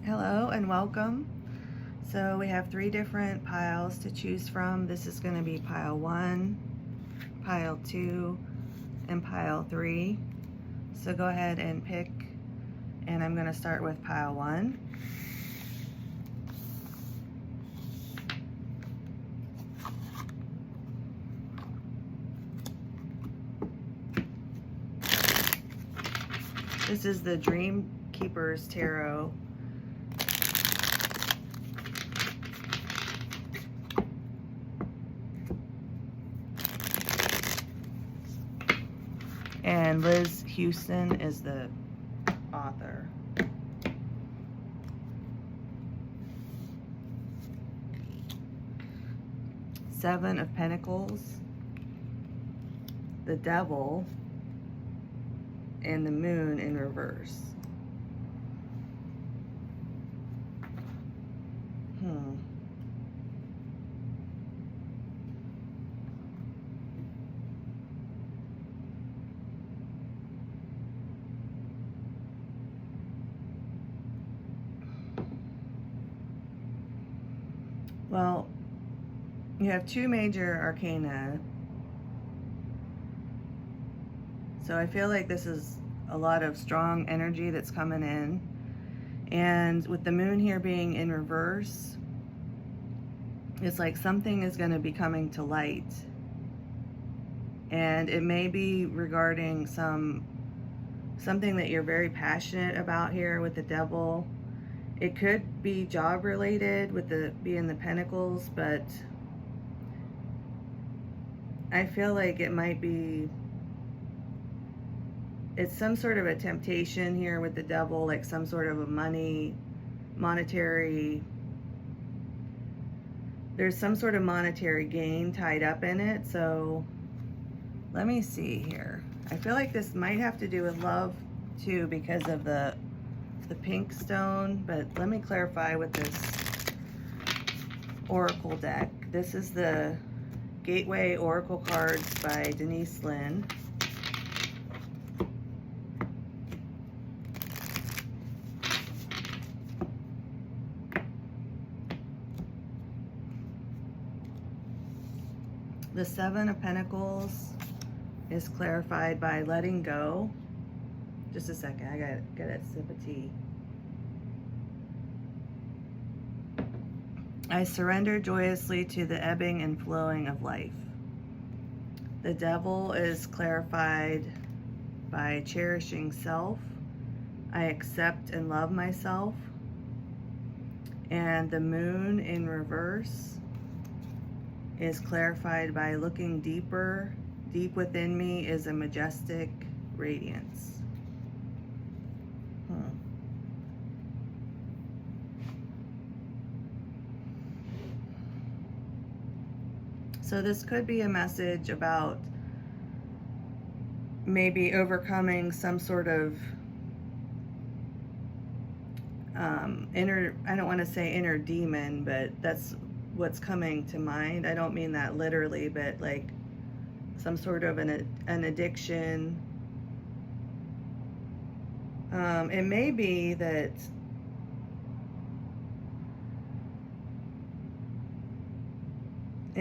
Hello and welcome. So we have 3 different piles to choose from. This is going to be pile 1, pile 2, and pile 3. So go ahead and pick, and I'm going to start with pile 1. This is the Dreamkeepers Tarot. And Liz Huston is the author. Seven of Pentacles, the Devil, and the Moon in reverse. Well, you have 2 major arcana. So I feel like this is a lot of strong energy that's coming in. And with the moon here being in reverse, it's like something is going to be coming to light. And it may be regarding something that you're very passionate about here with the Devil. It could be job related with the being the Pentacles, but I feel like it might be, it's some sort of a temptation here with the Devil, like some sort of a monetary, there's some sort of monetary gain tied up in it. So let me see here. I feel like this might have to do with love too because of the pink stone, but let me clarify with this oracle deck. This is the Gateway Oracle cards by Denise Linn. The Seven of Pentacles is clarified by letting go. Just a second, I gotta get a sip of tea. I surrender joyously to the ebbing and flowing of life. The Devil is clarified by cherishing self. I accept and love myself. And the Moon in reverse is clarified by looking deeper. Deep within me is a majestic radiance. So this could be a message about maybe overcoming some sort of inner, I don't want to say inner demon, but that's what's coming to mind. I don't mean that literally, but like some sort of an addiction. It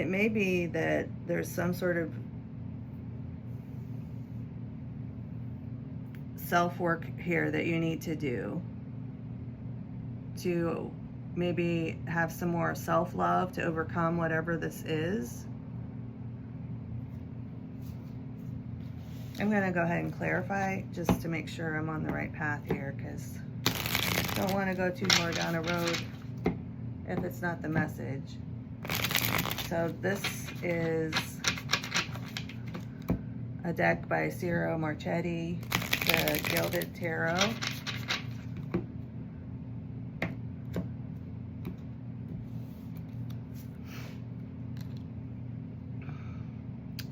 may be that there's some sort of self-work here that you need to do to maybe have some more self-love to overcome whatever this is. I'm going to go ahead and clarify just to make sure I'm on the right path here, because I don't want to go too far down a road if it's not the message. So this is a deck by Ciro Marchetti, the Gilded Tarot.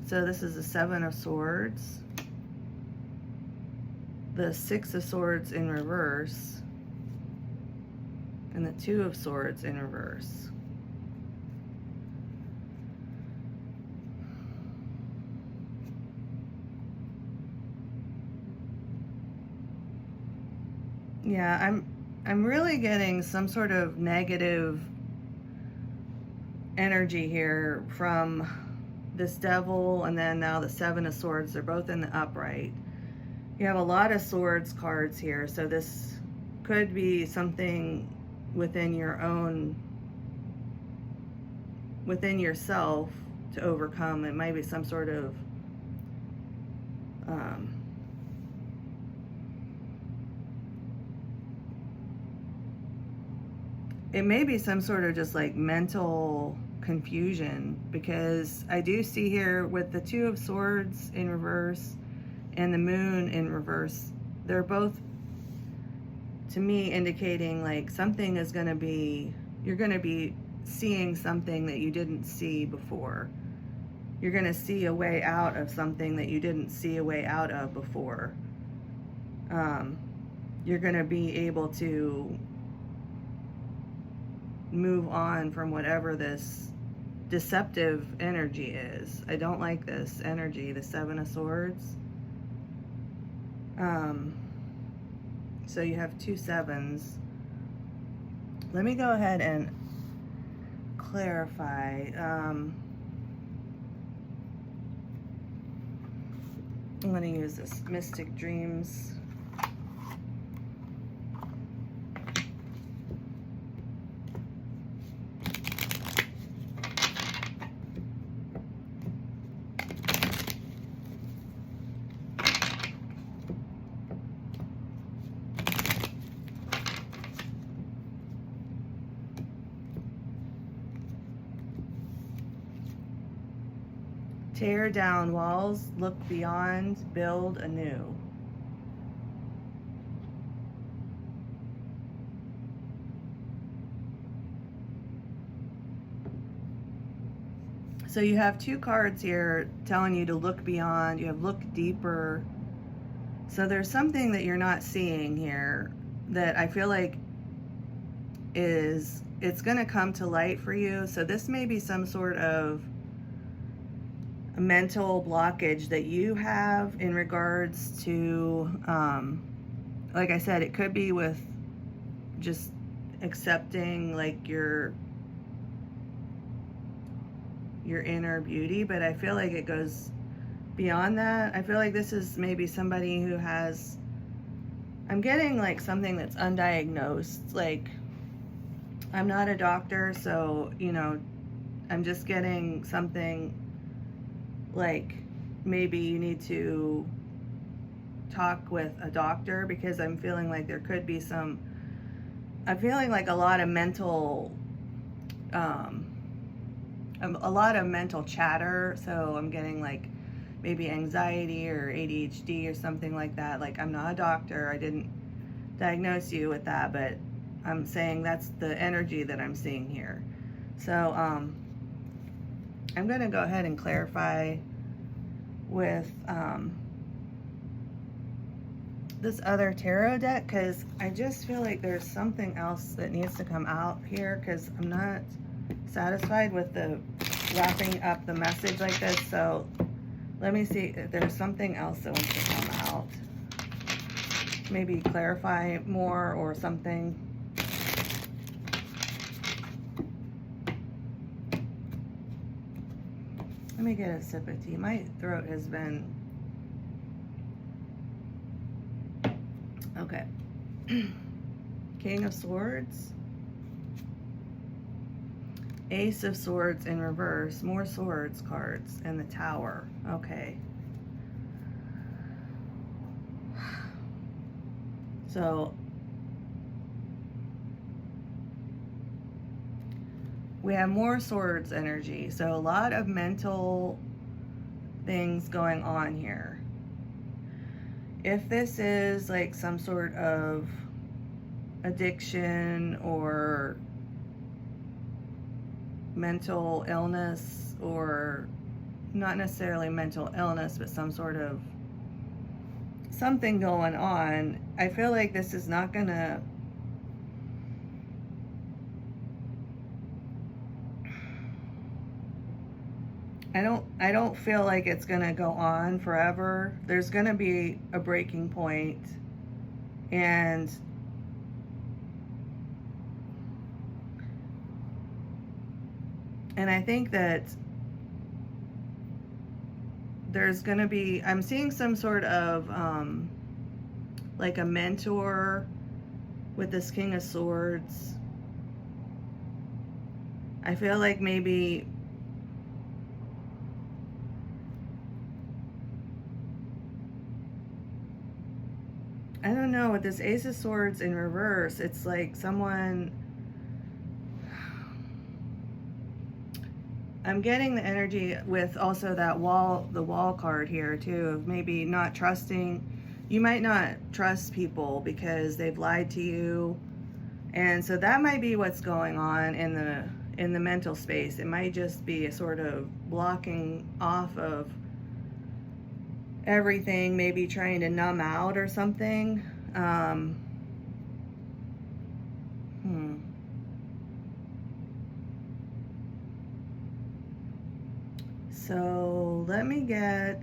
So this is the Seven of Swords, the Six of Swords in reverse, and the Two of Swords in reverse. Yeah, I'm really getting some sort of negative energy here from this devil, and then now the Seven of Swords. They're both in the upright. You have a lot of swords cards here, so this could be something within your own, within yourself to overcome. It might be some sort of it may be some sort of just like mental confusion, because I do see here with the Two of Swords in reverse and the Moon in reverse, they're both to me indicating like something is going to be, you're going to be seeing something that you didn't see before. You're going to see a way out of something that you didn't see a way out of before. You're going to be able to move on from whatever this deceptive energy is. I don't like this energy, the Seven of Swords. So you have two sevens. Let me go ahead and clarify. I'm going to use this Mystic Dreams. Tear down walls, look beyond, build anew. So you have two cards here telling you to look beyond, you have look deeper. So there's something that you're not seeing here that I feel like it's going to come to light for you. So this may be some sort of a mental blockage that you have in regards to, like I said, it could be with just accepting like your inner beauty, but I feel like it goes beyond that. I feel like this is maybe somebody who has, I'm getting like something that's undiagnosed. Like, I'm not a doctor, so, you know, I'm just getting something like maybe you need to talk with a doctor, because I'm feeling like there could be some, I'm feeling like a lot of mental chatter. So I'm getting like maybe anxiety or ADHD or something like that. Like, I'm not a doctor, I didn't diagnose you with that, but I'm saying that's the energy that I'm seeing here. So I'm going to go ahead and clarify with this other tarot deck, because I just feel like there's something else that needs to come out here, because I'm not satisfied with the wrapping up the message like this. So let me see if there's something else that wants to come out. Maybe clarify more or something. Let me get a sip of tea. My throat has been... Okay. King of Swords. Ace of Swords in reverse. More swords cards. And the Tower. Okay. So... we have more swords energy, so a lot of mental things going on here. If this is like some sort of addiction or mental illness, or not necessarily mental illness, but some sort of something going on, I feel like this is not gonna... I don't feel like it's gonna go on forever. There's gonna be a breaking point, and And I think that there's going to be, I'm seeing some sort of like a mentor with this King of Swords. I feel like maybe I don't know, with this Ace of Swords in reverse, it's like someone, I'm getting the energy with also that the wall card here too, of maybe not trusting. You might not trust people because they've lied to you. And so that might be what's going on in the mental space. It might just be a sort of blocking off of everything, maybe trying to numb out or something. So let me get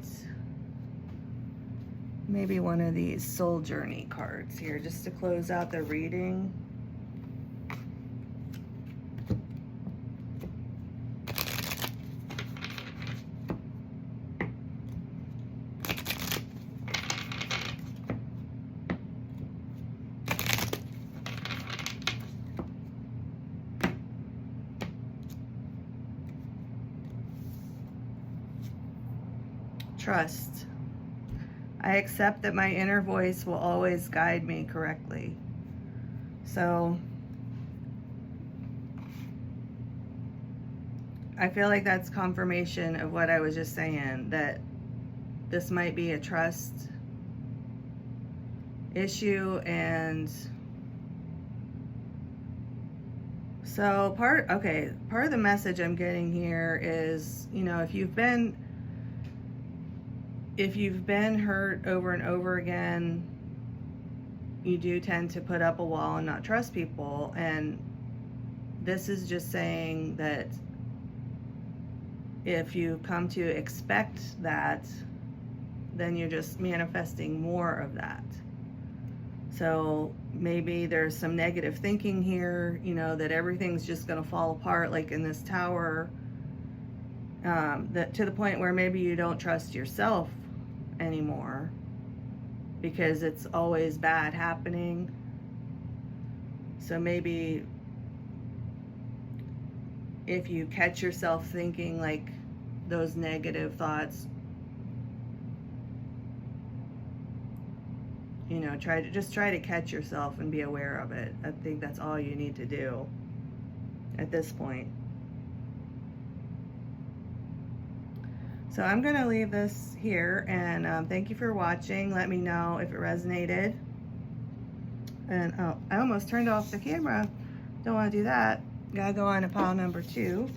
maybe one of these Soul Journey cards here just to close out the reading. Trust. I accept that my inner voice will always guide me correctly. So I feel like that's confirmation of what I was just saying, that this might be a trust issue. And so part of the message I'm getting here is, you know, if you've been hurt over and over again, you do tend to put up a wall and not trust people. And this is just saying that if you come to expect that, then you're just manifesting more of that. So maybe there's some negative thinking here, you know, that everything's just going to fall apart, like in this tower, that to the point where maybe you don't trust yourself anymore because it's always bad happening. So maybe if you catch yourself thinking like those negative thoughts, you know, try to catch yourself and be aware of it. I think that's all you need to do at this point. So I'm going to leave this here, and thank you for watching. Let me know if it resonated. And oh, I almost turned off the camera. Don't want to do that. Gotta go on to pile number 2.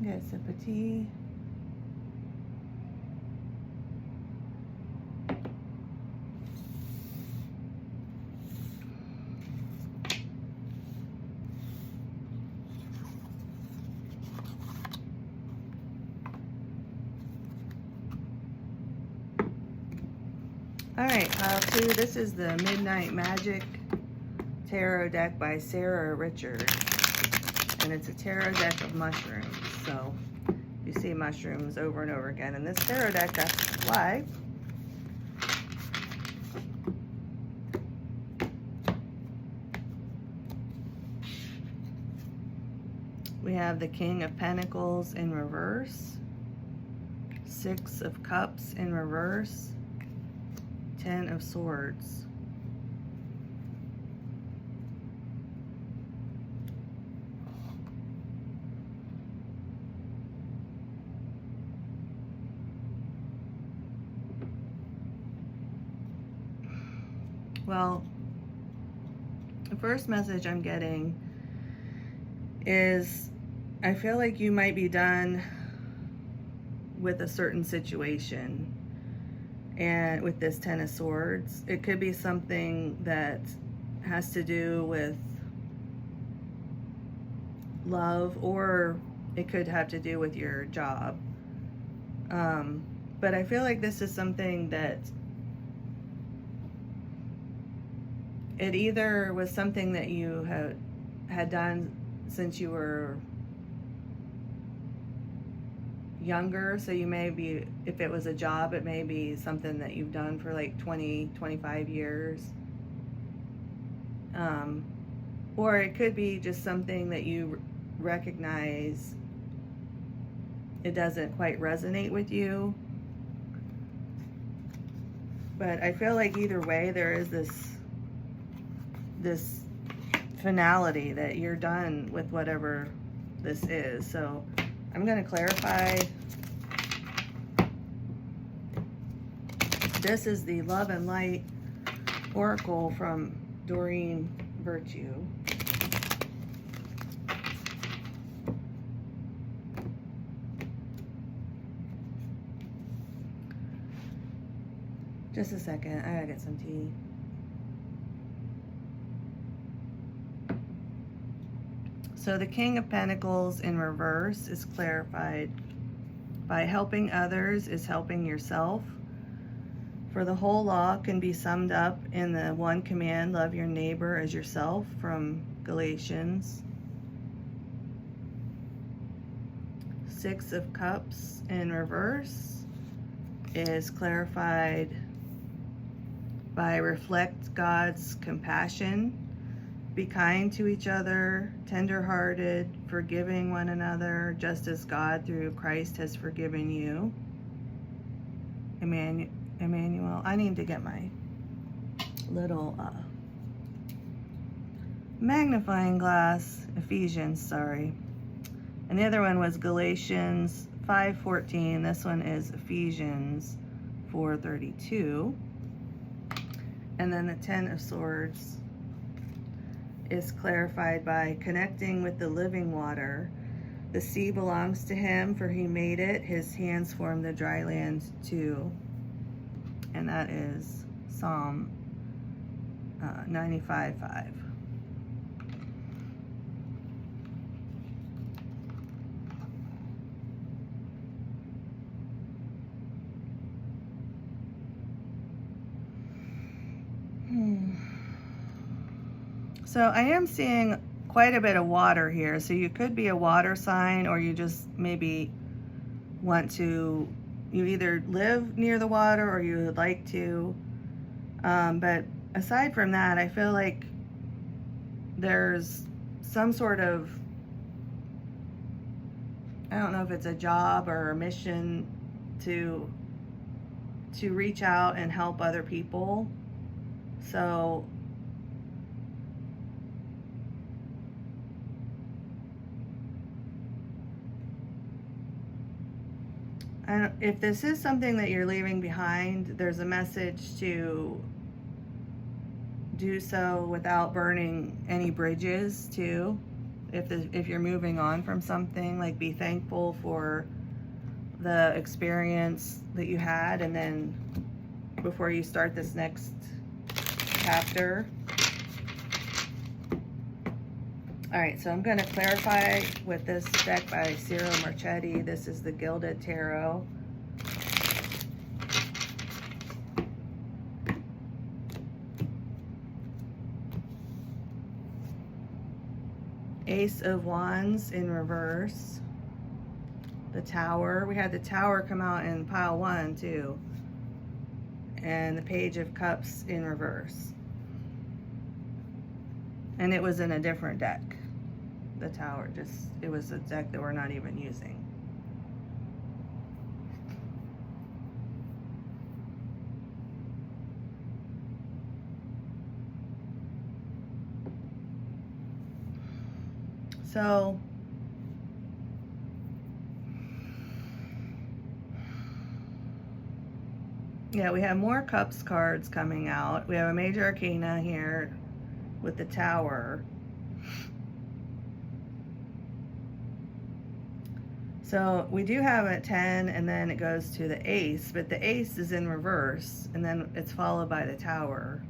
Get a sip of tea. Alright, pile 2. This is the Midnight Magic Tarot deck by Sarah Richard. And it's a tarot deck of mushrooms. So you see mushrooms over and over again in this tarot deck, that's why. We have the King of Pentacles in reverse, 6 of Cups in reverse, 10 of Swords. Well, the first message I'm getting is I feel like you might be done with a certain situation. And with this 10 of Swords, it could be something that has to do with love or it could have to do with your job. But I feel like this is something that it either was something that you had done since you were younger, so you may be, if it was a job, it may be something that you've done for like 20, 25 years. Or it could be just something that you recognize it doesn't quite resonate with you. But I feel like either way there is this finality that you're done with whatever this is. So I'm going to clarify. This is the Love and Light Oracle from Doreen Virtue. Just a second, I gotta get some tea. So the King of Pentacles in reverse is clarified by helping others is helping yourself. For the whole law can be summed up in the one command, love your neighbor as yourself, from Galatians. Six of Cups in reverse is clarified by reflect God's compassion, be kind to each other, tender-hearted, forgiving one another, just as God through Christ has forgiven you. Emmanuel. I need to get my little magnifying glass. Ephesians, sorry. And the other one was Galatians 5:14. This one is Ephesians 4:32. And then the Ten of Swords is clarified by connecting with the living water. The sea belongs to him, for he made it. His hands formed the dry land too. And that is Psalm 95:5. So I am seeing quite a bit of water here. So you could be a water sign, or you just maybe want to, you either live near the water or you would like to. But aside from that, I feel like there's some sort of, I don't know if it's a job or a mission to reach out and help other people. So if this is something that you're leaving behind, there's a message to do so without burning any bridges too. If you're moving on from something, like, be thankful for the experience that you had, and then before you start this next chapter. All right, so I'm going to clarify with this deck by Ciro Marchetti. This is the Gilded Tarot. Ace of Wands in reverse. The Tower. We had the Tower come out in pile 1 too. And the Page of Cups in reverse. And it was in a different deck. The Tower, it was a deck that we're not even using. So yeah, we have more Cups cards coming out. We have a Major Arcana here with the Tower. So we do have a 10, and then it goes to the Ace, but the Ace is in reverse, and then it's followed by the Tower.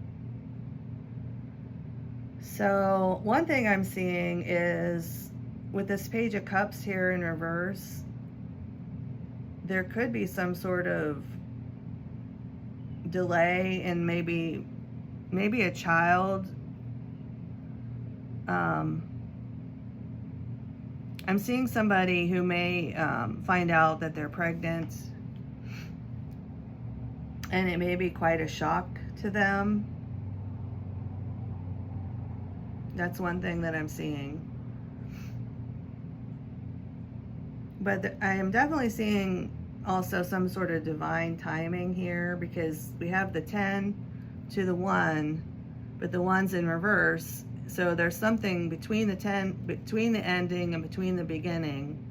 So one thing I'm seeing is with this Page of Cups here in reverse, there could be some sort of delay in maybe a child. I'm seeing somebody who may find out that they're pregnant, and it may be quite a shock to them. That's one thing that I'm seeing. But I am definitely seeing also some sort of divine timing here, because we have the 10 to the 1, but the 1's in reverse. So there's something between the 10, between the ending and between the beginning,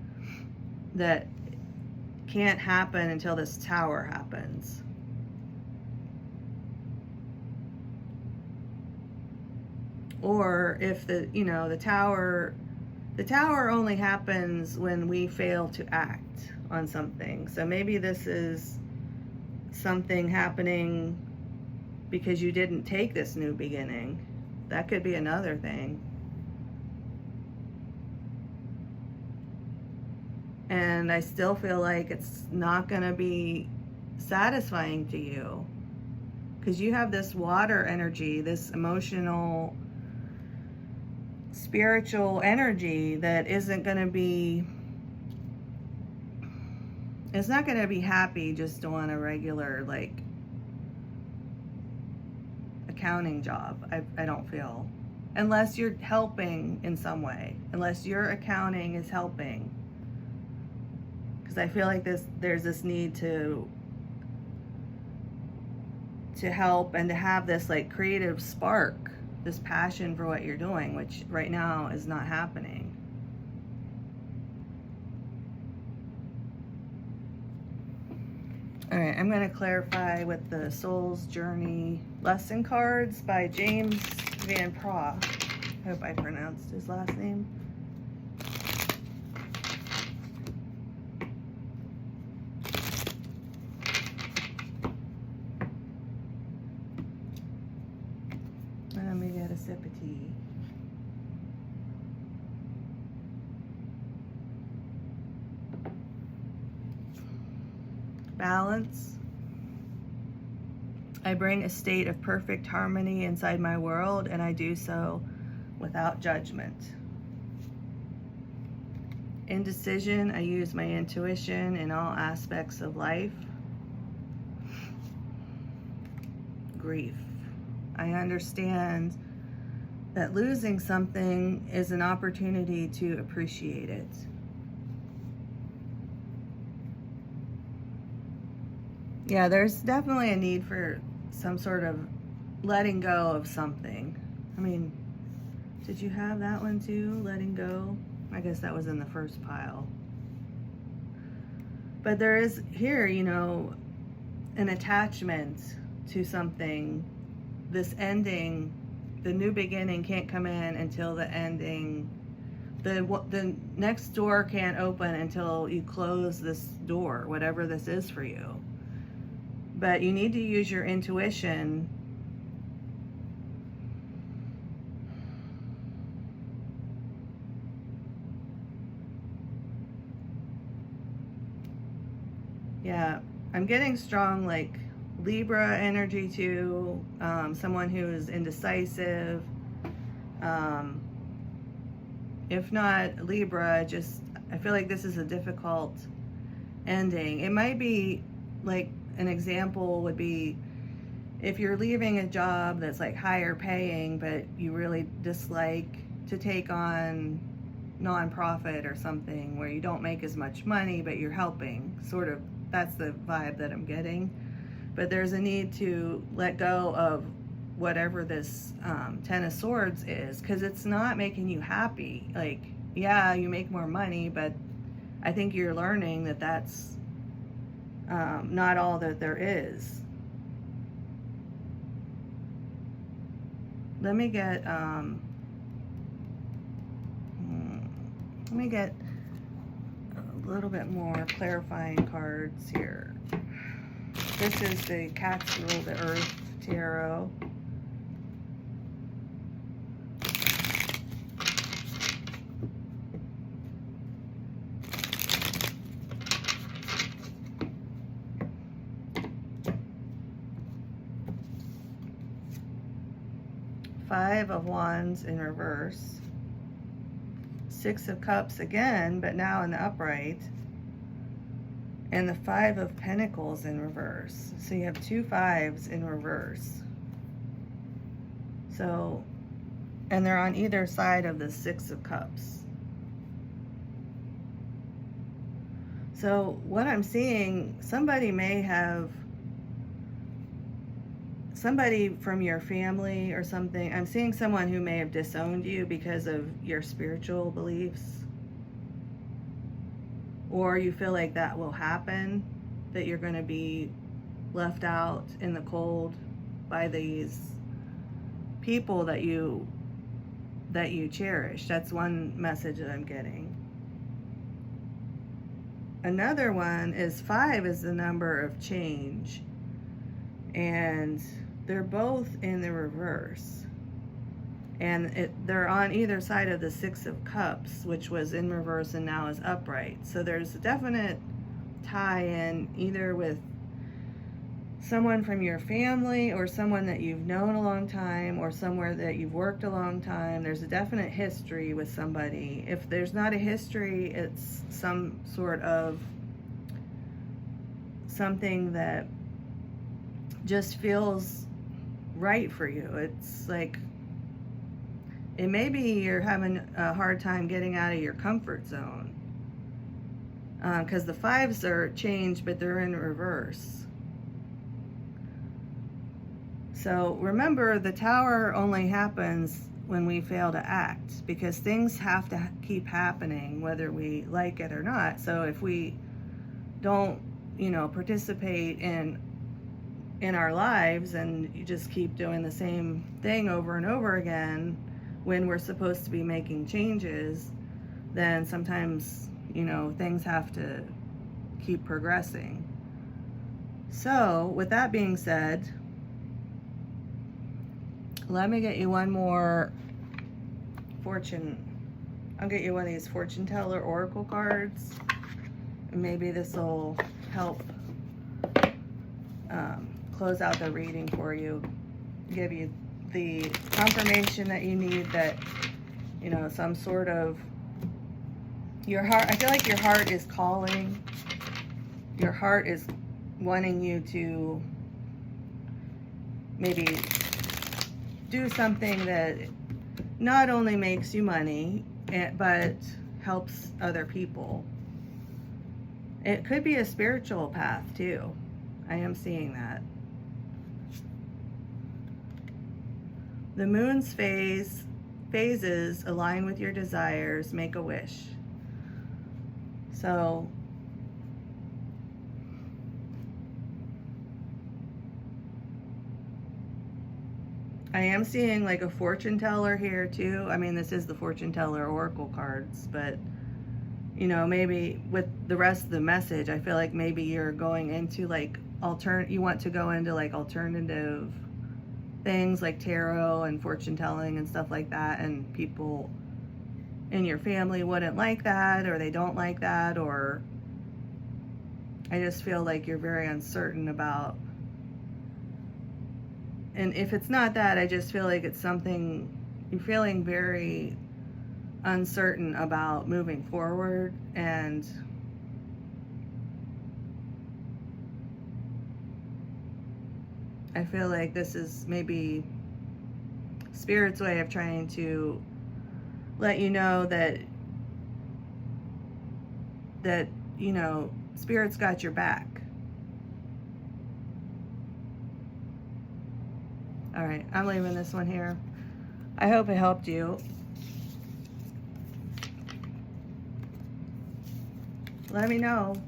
that can't happen until this Tower happens. Or if the, you know, the Tower only happens when we fail to act on something. So maybe this is something happening because you didn't take this new beginning. That could be another thing. And I still feel like it's not going to be satisfying to you, because you have this water energy, this emotional, spiritual energy that isn't going to be, it's not going to be happy just on a regular, like, accounting job. I don't feel, unless you're helping in some way, unless your accounting is helping, because I feel like there's this need to help and to have this like creative spark, this passion for what you're doing, which right now is not happening. All right, I'm going to clarify with the Soul's Journey lesson cards by James Van Praagh. I hope I pronounced his last name. Let me get a sip of tea. Balance. I bring a state of perfect harmony inside my world, and I do so without judgment. Indecision. I use my intuition in all aspects of life. Grief. I understand that losing something is an opportunity to appreciate it. Yeah, there's definitely a need for some sort of letting go of something. I mean, did you have that one too? Letting go? I guess that was in the first pile. But there is here, you know, an attachment to something. This ending, the new beginning can't come in until the ending. The next door can't open until you close this door, whatever this is for you. But you need to use your intuition. Yeah, I'm getting strong, like, Libra energy too. Someone who is indecisive. If not Libra, just, I feel like this is a difficult ending. It might be, like, an example would be if you're leaving a job that's like higher paying, but you really dislike to take on nonprofit or something where you don't make as much money, but you're helping. Sort of, that's the vibe that I'm getting. But there's a need to let go of whatever this Ten of Swords is, because it's not making you happy. Like, yeah, you make more money, but I think you're learning that that's not all that there is. Let me get a little bit more clarifying cards here. This is the Cats Rule the Earth Tarot. Five of Wands in reverse. Six of Cups again, but now in the upright. And the Five of Pentacles in reverse. So you have two fives in reverse. So, and they're on either side of the Six of Cups. So what I'm seeing, somebody from your family or something, I'm seeing someone who may have disowned you because of your spiritual beliefs. Or you feel like that will happen, that you're going to be left out in the cold by these people that you cherish. That's one message that I'm getting. Another one is 5 is the number of change. And they're both in the reverse. And they're on either side of the Six of Cups, which was in reverse and now is upright. So there's a definite tie-in either with someone from your family or someone that you've known a long time or somewhere that you've worked a long time. There's a definite history with somebody. If there's not a history, it's some sort of something that just feels right for you. It's like, it may be you're having a hard time getting out of your comfort zone. Because the fives are changed, but they're in reverse. So remember, the Tower only happens when we fail to act, because things have to keep happening whether we like it or not. So if we don't, participate in our lives and you just keep doing the same thing over and over again when we're supposed to be making changes, then sometimes, things have to keep progressing. So with that being said, let me get you one more fortune. I'll get you one of these fortune teller oracle cards. And maybe this will help close out the reading for you. Give you the confirmation that you need that, some sort of, your heart, I feel like your heart is calling. Your heart is wanting you to maybe do something that not only makes you money, but helps other people. It could be a spiritual path too. I am seeing that. The moon's phases align with your desires. Make a wish. So I am seeing like a fortune teller here too. I mean, this is the fortune teller oracle cards, but maybe with the rest of the message, I feel like maybe you're going into like you want to go into like alternative things like tarot and fortune telling and stuff like that, and people in your family wouldn't like that, or they don't like that, or I just feel like you're very uncertain about. And if it's not that, I just feel like it's something you're feeling very uncertain about moving forward. And I feel like this is maybe Spirit's way of trying to let you know that Spirit's got your back. All right, I'm leaving this one here. I hope it helped you. Let me know.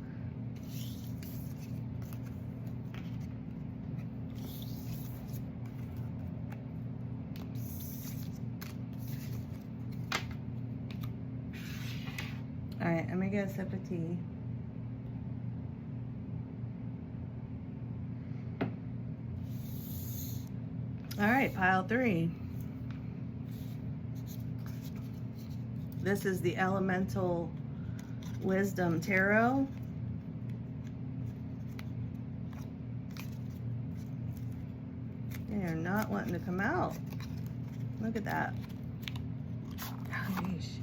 All right, I'm gonna get a sip of tea. All right, pile 3. This is the Elemental Wisdom Tarot. They are not wanting to come out. Look at that. Oh, yeesh.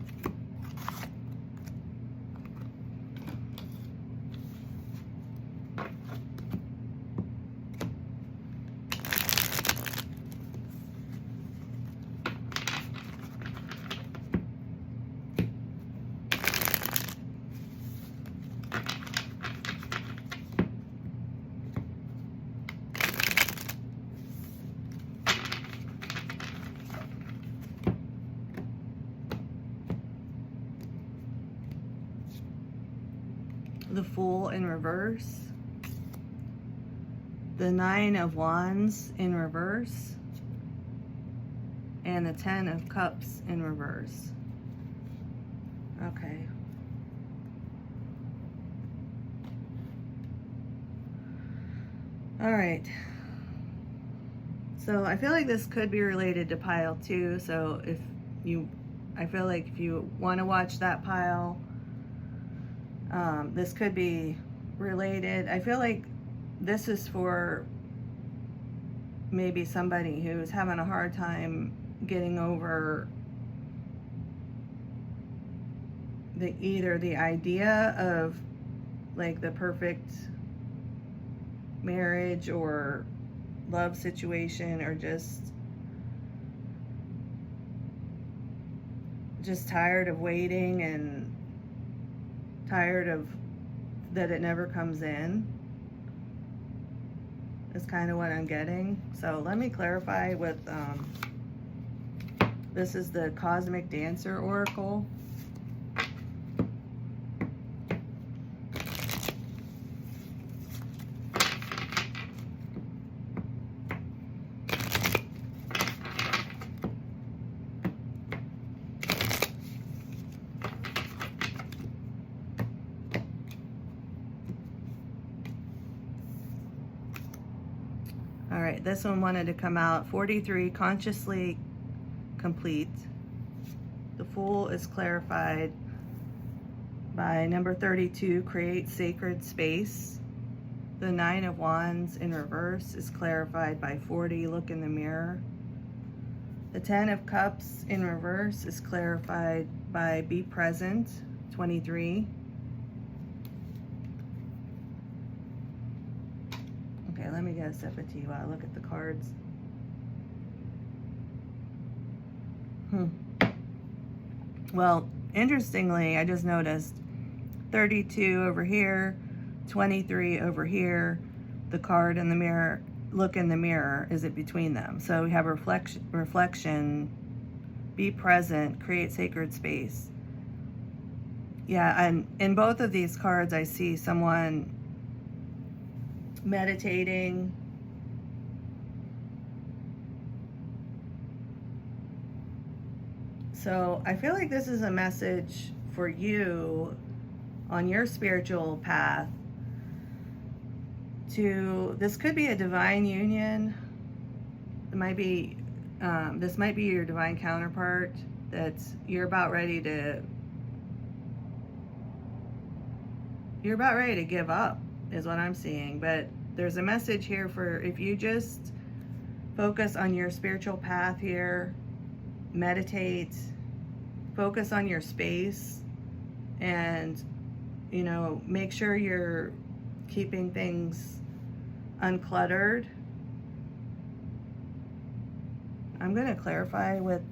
The Fool in reverse, the Nine of Wands in reverse, and the Ten of Cups in reverse. Okay. All right. So I feel like this could be related to pile 2. So I feel like if you want to watch that pile, this could be related. I feel like this is for maybe somebody who's having a hard time getting over either the idea of like the perfect marriage or love situation, or just tired of waiting and tired of that it never comes in, is kind of what I'm getting. So let me clarify with this is the Cosmic Dancer Oracle. All right, this one wanted to come out. 43, consciously complete. The Fool is clarified by number 32, create sacred space. The Nine of Wands in reverse is clarified by 40, look in the mirror. The Ten of Cups in reverse is clarified by be present, 23. Okay, let me get a sip of tea while I look at the cards. Well, interestingly, I just noticed 32 over here, 23 over here. The card in the mirror, look in the mirror, is it between them? So we have reflection, be present, create sacred space. Yeah, and in both of these cards, I see someone meditating, so I feel like this is a message for you on your spiritual path. This could be a divine union. It might be this might be your divine counterpart you're about ready to give up, is what I'm seeing. But there's a message here for if you just focus on your spiritual path here, meditate, focus on your space, and make sure you're keeping things uncluttered. I'm going to clarify with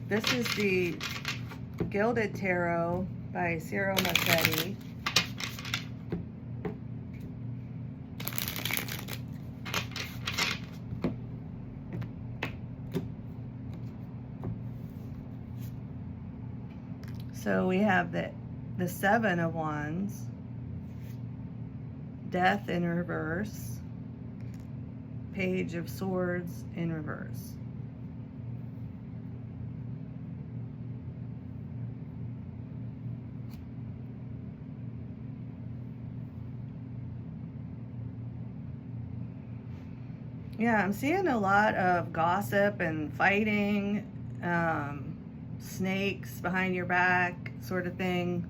this is the Gilded Tarot by Ciro Massetti. So we have the Seven of Wands, Death in reverse, Page of Swords in reverse. Yeah, I'm seeing a lot of gossip and fighting, snakes behind your back sort of thing.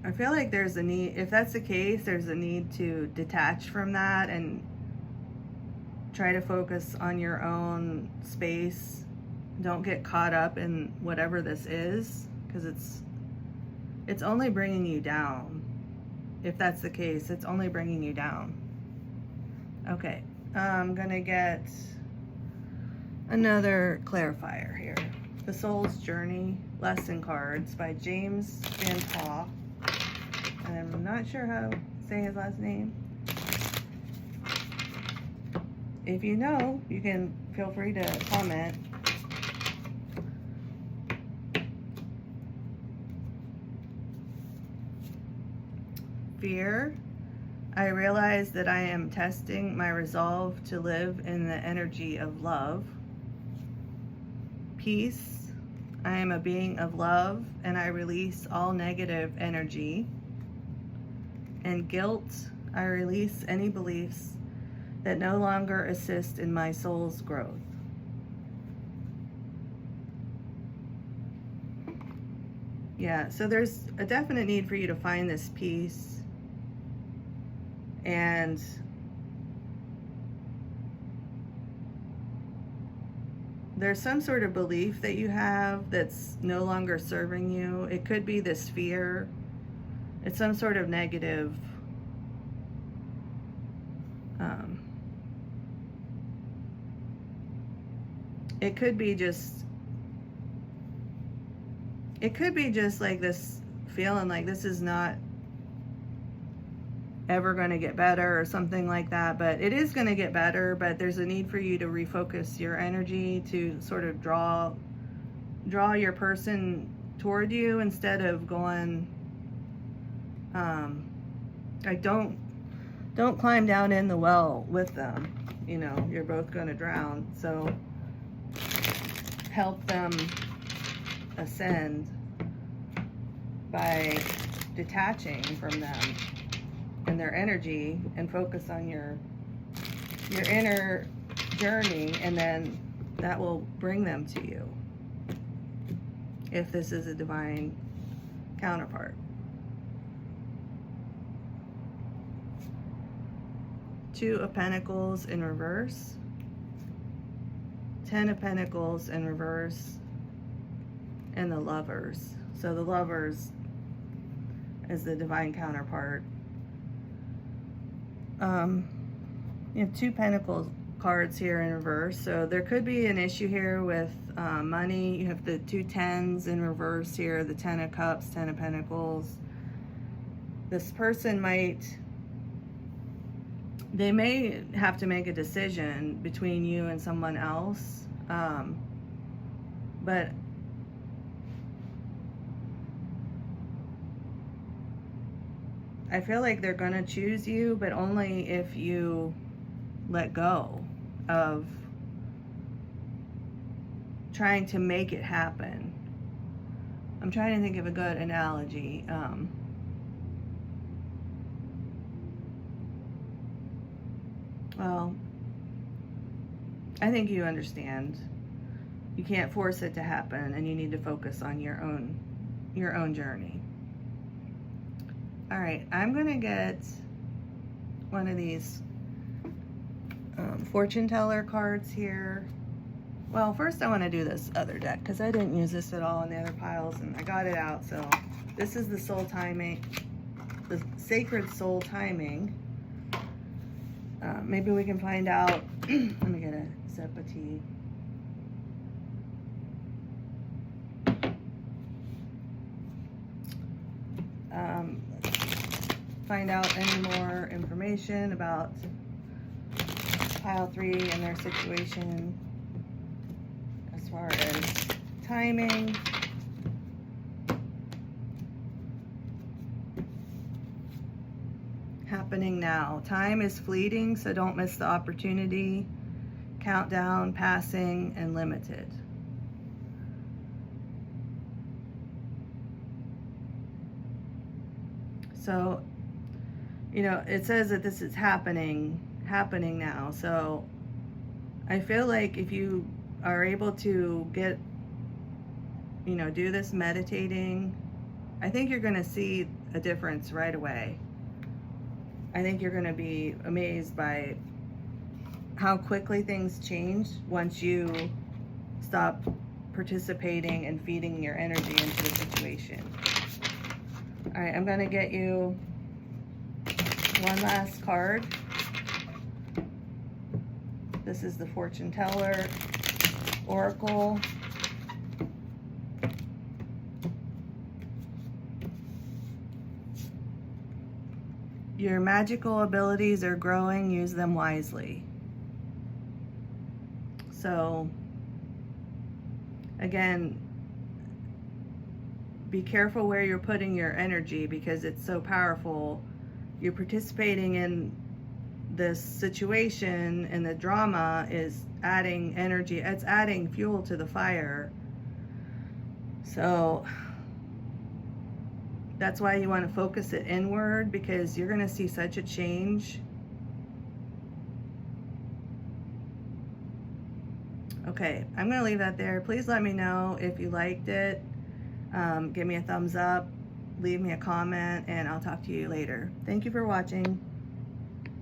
I feel like there's a need, if that's the case, there's a need to detach from that and try to focus on your own space. Don't get caught up in whatever this is, because it's only bringing you down. If that's the case, it's only bringing you down. Okay, I'm gonna get another clarifier here. The Soul's Journey Lesson Cards by James Van Paw. And I'm not sure how to say his last name. If you know, you can feel free to comment. Fear. I realize that I am testing my resolve to live in the energy of love. Peace. I am a being of love and I release all negative energy. And guilt. I release any beliefs that no longer assist in my soul's growth. Yeah, so there's a definite need for you to find this peace. And there's some sort of belief that you have that's no longer serving you. It could be this fear. It's some sort of negative it could be just like this feeling like this is not ever going to get better or something like that, but it is going to get better. But there's a need for you to refocus your energy to sort of draw your person toward you instead of going like don't climb down in the well with them, you know, you're both going to drown. So help them ascend by detaching from them and their energy and focus on your inner journey, and then that will bring them to you if this is a divine counterpart. Two of Pentacles in reverse, 10 of Pentacles in reverse, and the Lovers. So the Lovers is the divine counterpart. You have 2 Pentacles cards here in reverse, so there could be an issue here with money. You have the 2 10s in reverse here, the 10 of Cups, 10 of Pentacles. This person they may have to make a decision between you and someone else, but I feel like they're gonna choose you, but only if you let go of trying to make it happen. I'm trying to think of a good analogy. Well, I think you understand. You can't force it to happen, and you need to focus on your own journey. All right, I'm gonna get one of these fortune teller cards here. Well, first I want to do this other deck because I didn't use this at all in the other piles, and I got it out. So this is the soul timing, the sacred soul timing. Maybe we can find out. Let me get a sip of tea. Find out any more information about pile 3 and their situation as far as timing. Happening now. Time is fleeting, so don't miss the opportunity. Countdown, passing, and limited. So, you know, it says that this is happening now. So I feel like if you are able to get, you know, do this meditating I think you're going to see a difference right away. I think you're going to be amazed by how quickly things change once you stop participating and feeding your energy into the situation. All right, I'm going to get you one last card. This is the Fortune Teller Oracle. Your magical abilities are growing, use them wisely. So, again, be careful where you're putting your energy because it's so powerful. You're participating in this situation, and the drama is adding energy. It's adding fuel to the fire. So that's why you want to focus it inward, because you're going to see such a change. Okay, I'm going to leave that there. Please let me know if you liked it. Give me a thumbs up, leave me a comment, and I'll talk to you later. Thank you for watching.